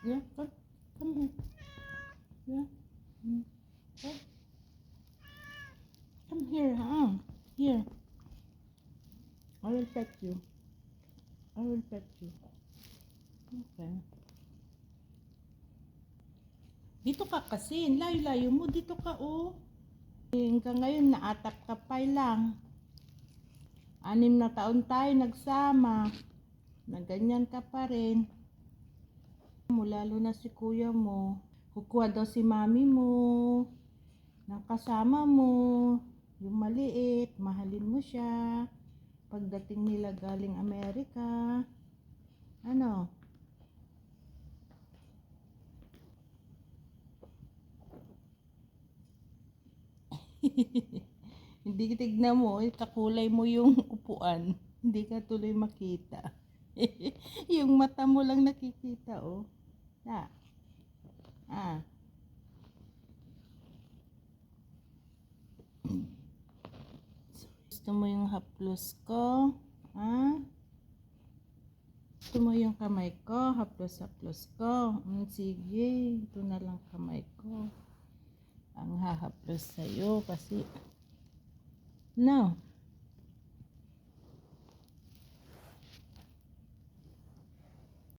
Yeah, come here. Yeah. Come, come here, huh? Here. I will pet you. I will pet you. Okay. Dito ka kasi. Layo-layo mo. Dito ka, oh. Hanggang ngayon, naatap ka pa lang. 6 na taon tayo nagsama. Na ganyan ka pa rin. Lalo na si kuya mo. Kukuha daw si mami mo. Ng kasama mo. Yung maliit. Mahalin mo siya. Pagdating nila galing Amerika. Ano? Hindi tignan mo, kakulay mo yung upuan. Hindi ka tuloy makita. Yung mata mo lang nakikita, oh. Na. Ah. Gusto mo yung haplos ko? Ah? Gusto mo yung kamay ko? Haplos-haplos ko? Sige, ito na lang kamay ko. Ang hahaplos sa'yo kasi no.